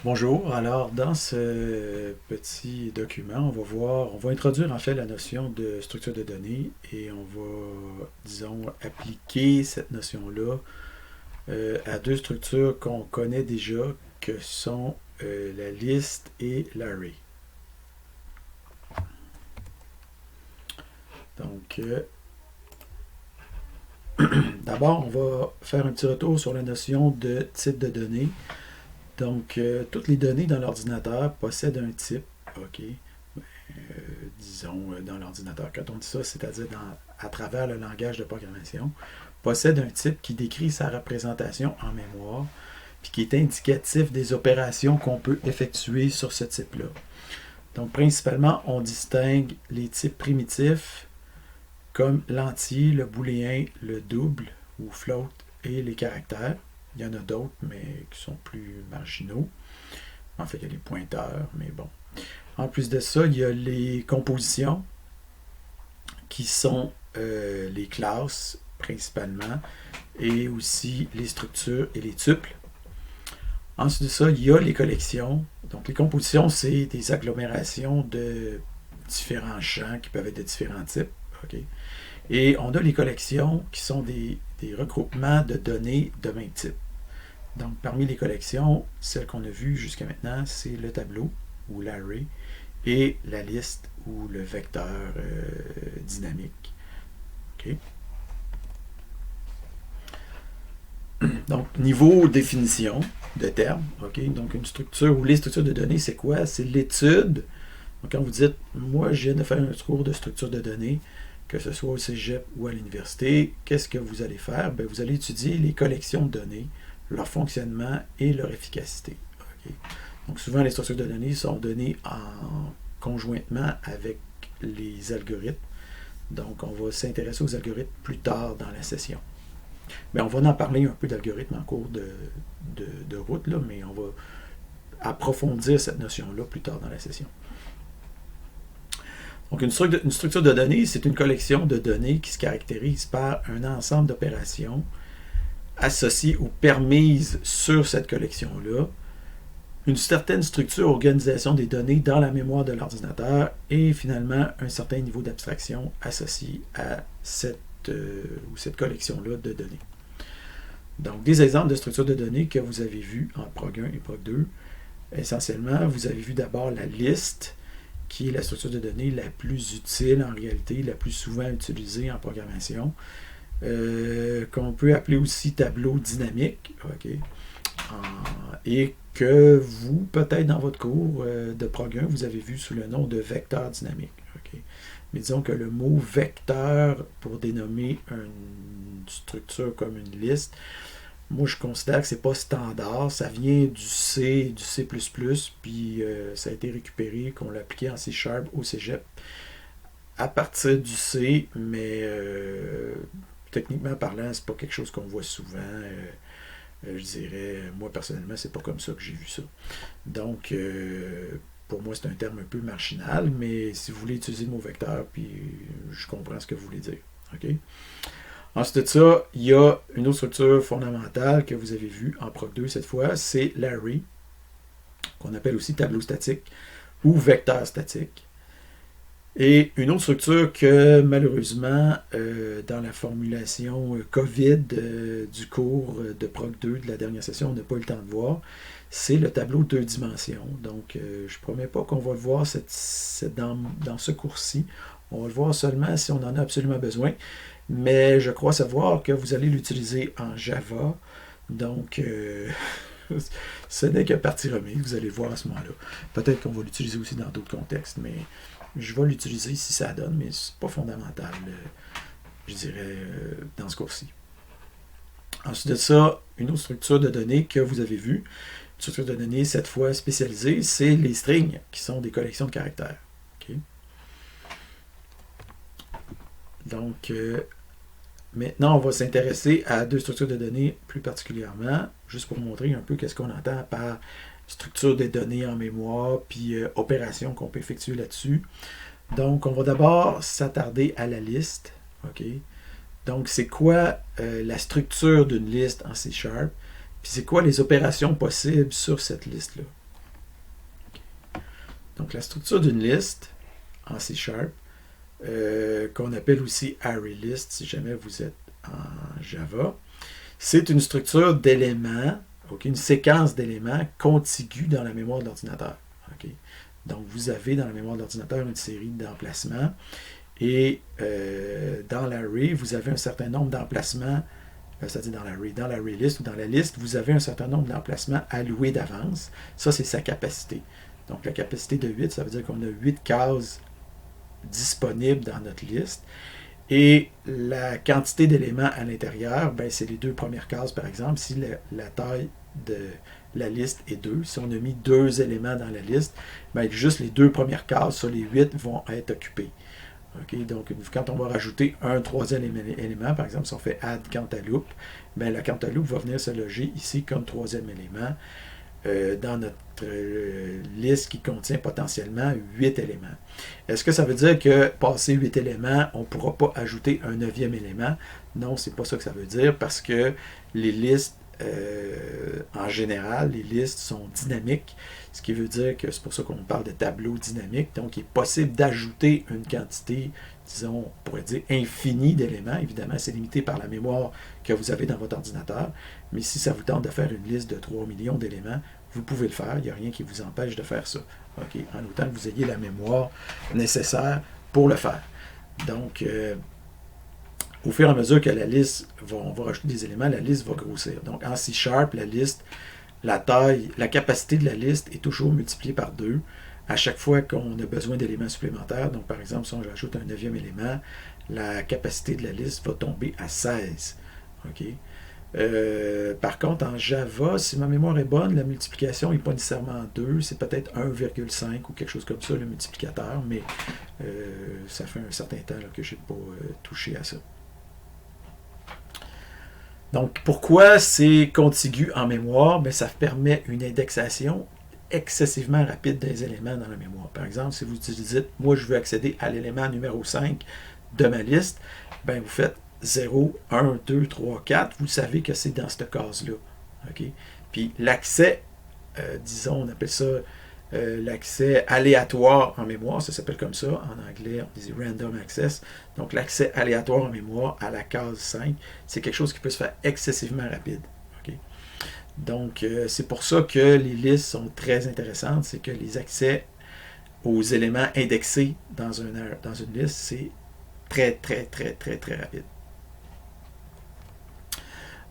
Bonjour, alors dans ce petit document, on va introduire en fait la notion de structure de données et on va, disons, appliquer cette notion-là à deux structures qu'on connaît déjà, que sont la liste et l'array. Donc, d'abord, on va faire un petit retour sur la notion de type de données. Donc, toutes les données dans l'ordinateur possèdent un type, OK, disons dans l'ordinateur. Quand on dit ça, c'est-à-dire à travers le langage de programmation, possède un type qui décrit sa représentation en mémoire, puis qui est indicatif des opérations qu'on peut effectuer sur ce type-là. Donc, principalement, on distingue les types primitifs comme l'entier, le booléen, le double ou float et les caractères. Il y en a d'autres, mais qui sont plus marginaux. En fait, il y a les pointeurs, mais bon. En plus de ça, il y a les compositions, qui sont les classes, principalement, et aussi les structures et les tuples. Ensuite de ça, il y a les collections. Donc, les compositions, c'est des agglomérations de différents champs qui peuvent être de différents types. OK? Et on a les collections qui sont des regroupements de données de même type. Donc, parmi les collections, celles qu'on a vues jusqu'à maintenant, c'est le tableau ou l'array et la liste ou le vecteur dynamique. Okay. Donc, niveau définition de termes, okay. Donc une structure ou les structures de données, c'est quoi? C'est l'étude. Donc, quand vous dites, moi, je viens de faire un cours de structure de données, que ce soit au cégep ou à l'université, qu'est-ce que vous allez faire? Bien, vous allez étudier les collections de données, leur fonctionnement et leur efficacité. Okay. Donc, souvent, les structures de données sont données conjointement avec les algorithmes. Donc, on va s'intéresser aux algorithmes plus tard dans la session. Mais on va en parler un peu d'algorithmes en cours de route, là, mais on va approfondir cette notion-là plus tard dans la session. Donc, une structure de données, c'est une collection de données qui se caractérise par un ensemble d'opérations associées ou permises sur cette collection-là, une certaine structure, organisation des données dans la mémoire de l'ordinateur et finalement un certain niveau d'abstraction associé à cette collection-là de données. Donc, des exemples de structures de données que vous avez vus en Prog 1 et Prog 2. Essentiellement, vous avez vu d'abord la liste, qui est la structure de données la plus utile en réalité, la plus souvent utilisée en programmation, qu'on peut appeler aussi tableau dynamique, okay. Et que vous, peut-être dans votre cours de Prog 1, vous avez vu sous le nom de vecteur dynamique. Okay. Mais disons que le mot vecteur pour dénommer une structure comme une liste, moi je considère que c'est pas standard, ça vient du C, du C++, puis ça a été récupéré, qu'on l'a appliqué en C# au cégep à partir du C, mais techniquement parlant, c'est pas quelque chose qu'on voit souvent. Je dirais, moi personnellement, c'est pas comme ça que j'ai vu ça. Donc, pour moi, c'est un terme un peu marginal, mais si vous voulez utiliser le mot vecteur, puis je comprends ce que vous voulez dire. Okay? Ensuite de ça, il y a une autre structure fondamentale que vous avez vue en Prog 2 cette fois, c'est l'array, qu'on appelle aussi tableau statique ou vecteur statique. Et une autre structure que malheureusement, dans la formulation COVID du cours de Prog 2 de la dernière session, on n'a pas eu le temps de voir, c'est le tableau 2 dimensions. Donc, je ne promets pas qu'on va le voir dans ce cours-ci. On va le voir seulement si on en a absolument besoin. Mais je crois savoir que vous allez l'utiliser en Java. Donc, ce n'est que partie remise. Vous allez le voir à ce moment-là. Peut-être qu'on va l'utiliser aussi dans d'autres contextes, mais je vais l'utiliser si ça donne, mais c'est pas fondamental, je dirais, dans ce cours-ci. Ensuite de ça, une autre structure de données que vous avez vue, une structure de données cette fois spécialisée, c'est les strings, qui sont des collections de caractères. Okay. Donc, maintenant, on va s'intéresser à deux structures de données plus particulièrement, juste pour montrer un peu qu'est-ce qu'on entend par structure des données en mémoire, puis opérations qu'on peut effectuer là-dessus. Donc, on va d'abord s'attarder à la liste. Okay? Donc, c'est quoi la structure d'une liste en C#, puis c'est quoi les opérations possibles sur cette liste-là. Donc, la structure d'une liste en C#, qu'on appelle aussi ArrayList si jamais vous êtes en Java, c'est une structure d'éléments, okay, une séquence d'éléments contigus dans la mémoire de l'ordinateur. Okay. Donc, vous avez dans la mémoire de l'ordinateur une série d'emplacements et dans l'array, vous avez un certain nombre d'emplacements, c'est-à-dire dans l'array list ou dans la liste, vous avez un certain nombre d'emplacements alloués d'avance. Ça, c'est sa capacité. Donc, la capacité de 8, ça veut dire qu'on a 8 cases disponibles dans notre liste. Et la quantité d'éléments à l'intérieur, ben, c'est les deux premières cases, par exemple. Si la taille de la liste est 2, si on a mis 2 éléments dans la liste, ben, juste les 2 premières cases sur les 8 vont être occupées. Okay? Donc, quand on va rajouter un troisième élément, par exemple, si on fait add cantaloupe, ben, la cantaloupe va venir se loger ici comme troisième élément dans notre liste qui contient potentiellement 8 éléments. Est-ce que ça veut dire que passé 8 éléments, on ne pourra pas ajouter un 9e élément? Non, c'est pas ça que ça veut dire parce que les listes, en général, les listes sont dynamiques, ce qui veut dire que c'est pour ça qu'on parle de tableau dynamique. Donc, il est possible d'ajouter une quantité, disons, on pourrait dire infinie d'éléments. Évidemment, c'est limité par la mémoire que vous avez dans votre ordinateur. Mais si ça vous tente de faire une liste de 3 millions d'éléments, vous pouvez le faire. Il n'y a rien qui vous empêche de faire ça. Okay? En autant que vous ayez la mémoire nécessaire pour le faire. Donc, au fur et à mesure que la liste, on va rajouter des éléments, la liste va grossir. Donc, en C#, la liste, la taille, la capacité de la liste est toujours multipliée par 2 à chaque fois qu'on a besoin d'éléments supplémentaires. Donc, par exemple, si on rajoute un 9e élément, la capacité de la liste va tomber à 16. Okay? Par contre, en Java, si ma mémoire est bonne, la multiplication n'est pas nécessairement 2, c'est peut-être 1,5 ou quelque chose comme ça, le multiplicateur, mais ça fait un certain temps là, que je n'ai pas touché à ça. Donc, pourquoi c'est contigu en mémoire? Bien, ça permet une indexation excessivement rapide des éléments dans la mémoire. Par exemple, si vous dites, moi, je veux accéder à l'élément numéro 5 de ma liste, bien, vous faites 0, 1, 2, 3, 4, vous savez que c'est dans cette case-là. Okay? Puis l'accès, disons, on appelle ça l'accès aléatoire en mémoire, ça s'appelle comme ça, en anglais on dit random access, donc l'accès aléatoire en mémoire à la case 5, c'est quelque chose qui peut se faire excessivement rapide. Okay? Donc c'est pour ça que les listes sont très intéressantes, c'est que les accès aux éléments indexés dans une liste, c'est très, très, très, très, très rapide.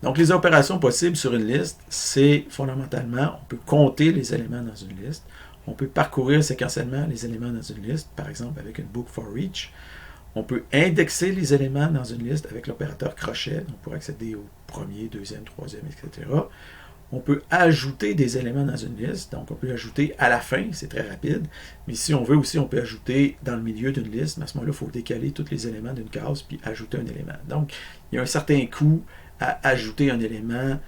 Donc, les opérations possibles sur une liste, c'est fondamentalement, on peut compter les éléments dans une liste, on peut parcourir séquentiellement les éléments dans une liste, par exemple avec une book for each. On peut indexer les éléments dans une liste avec l'opérateur crochet, donc pour accéder au premier, deuxième, troisième, etc. On peut ajouter des éléments dans une liste, donc on peut ajouter à la fin, c'est très rapide, mais si on veut aussi, on peut ajouter dans le milieu d'une liste, mais à ce moment-là, il faut décaler tous les éléments d'une case, puis ajouter un élément. Donc, il y a un certain coût à ajouter un élément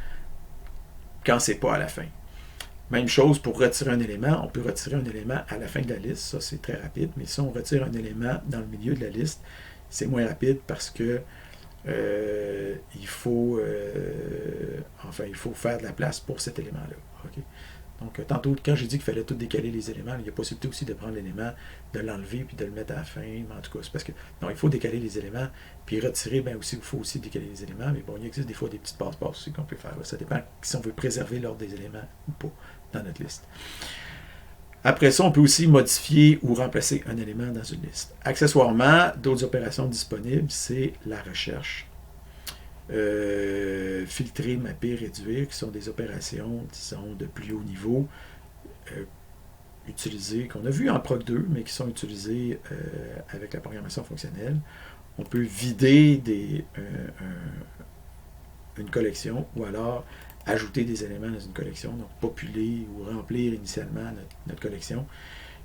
quand c'est pas à la fin. Même chose pour retirer un élément, on peut retirer un élément à la fin de la liste, ça c'est très rapide, mais si on retire un élément dans le milieu de la liste, c'est moins rapide parce que il faut faire de la place pour cet élément-là. Okay? Donc, tantôt, quand j'ai dit qu'il fallait tout décaler les éléments, il y a possibilité aussi de prendre l'élément, de l'enlever puis de le mettre à la fin. Mais en tout cas, c'est parce que non, il faut décaler les éléments, puis retirer, bien aussi, il faut aussi décaler les éléments. Mais bon, il existe des fois des petites passe-passe aussi qu'on peut faire. Là. Ça dépend si on veut préserver l'ordre des éléments ou pas dans notre liste. Après ça, on peut aussi modifier ou remplacer un élément dans une liste. Accessoirement, d'autres opérations disponibles, c'est la recherche. Filtrer, mapper, réduire, qui sont des opérations, disons, de plus haut niveau, utilisées, qu'on a vu en Proc 2, mais qui sont utilisées avec la programmation fonctionnelle. On peut vider une collection ou alors ajouter des éléments dans une collection, donc populer ou remplir initialement notre collection.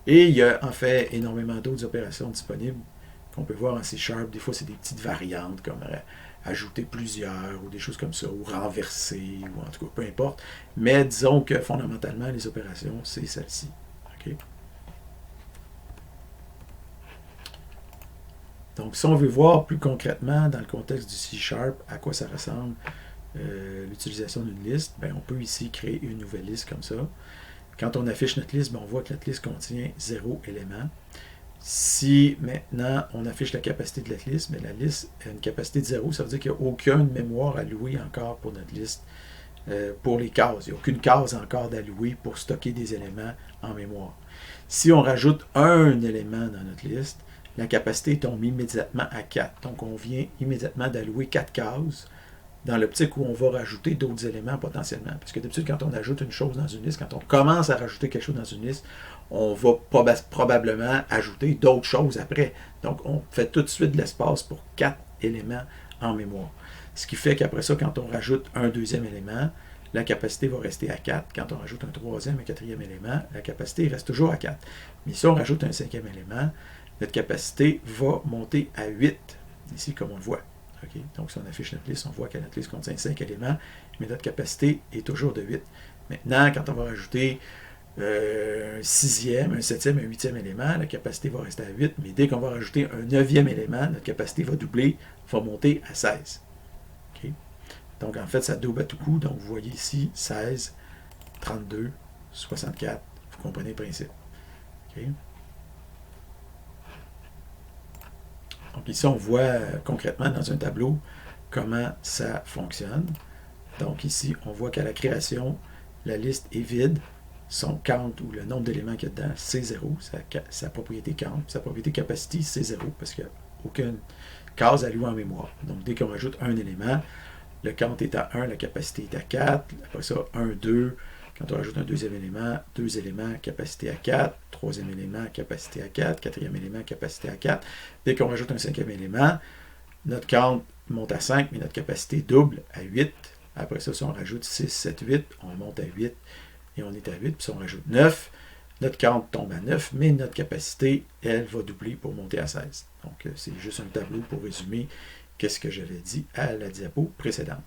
Et il y a en fait énormément d'autres opérations disponibles qu'on peut voir en C#. Des fois, c'est des petites variantes comme ajouter plusieurs ou des choses comme ça, ou renverser, ou en tout cas, peu importe. Mais disons que fondamentalement, les opérations, c'est celle-ci. Okay? Donc, si on veut voir plus concrètement, dans le contexte du C#, à quoi ça ressemble, l'utilisation d'une liste, ben, on peut ici créer une nouvelle liste comme ça. Quand on affiche notre liste, on voit que notre liste contient 0 élément. Si maintenant on affiche la capacité de la liste, mais la liste a une capacité de 0, ça veut dire qu'il n'y a aucune mémoire allouée encore pour notre liste, pour les cases. Il n'y a aucune case encore d'allouée pour stocker des éléments en mémoire. Si on rajoute un élément dans notre liste, la capacité tombe immédiatement à 4. Donc on vient immédiatement d'allouer 4 cases dans l'optique où on va rajouter d'autres éléments potentiellement. Parce que d'habitude, quand on ajoute une chose dans une liste, quand on commence à rajouter quelque chose dans une liste, on va probablement ajouter d'autres choses après. Donc, on fait tout de suite de l'espace pour 4 éléments en mémoire. Ce qui fait qu'après ça, quand on rajoute un deuxième élément, la capacité va rester à 4. Quand on rajoute un troisième et quatrième élément, la capacité reste toujours à 4. Mais si on rajoute un cinquième élément, notre capacité va monter à 8, ici comme on le voit. Okay? Donc, si on affiche notre liste, on voit que notre liste contient 5 éléments, mais notre capacité est toujours de 8. Maintenant, quand on va rajouter un sixième, un septième, un huitième élément, la capacité va rester à 8, mais dès qu'on va rajouter un neuvième élément, notre capacité va doubler, va monter à 16. Okay? Donc, en fait, ça double à tout coup. Donc, vous voyez ici, 16, 32, 64. Vous comprenez le principe. Okay? Donc ici, on voit concrètement dans un tableau comment ça fonctionne. Donc ici, on voit qu'à la création, la liste est vide. Son count ou le nombre d'éléments qu'il y a dedans, c'est 0. Sa propriété count. Sa propriété capacity, c'est 0 parce qu'il n'y a aucune case allouée en mémoire. Donc dès qu'on rajoute un élément, le count est à 1, la capacité est à 4. Après ça, 1, 2. Quand on rajoute un deuxième élément, 2 éléments, capacité à 4, troisième élément, capacité à 4, quatrième élément, capacité à 4. Dès qu'on rajoute un cinquième élément, notre count monte à 5, mais notre capacité double à 8. Après ça, si on rajoute 6, 7, 8, on monte à 8 et on est à 8. Puis si on rajoute 9, notre count tombe à 9, mais notre capacité, elle, va doubler pour monter à 16. Donc, c'est juste un tableau pour résumer qu'est-ce que j'avais dit à la diapo précédente.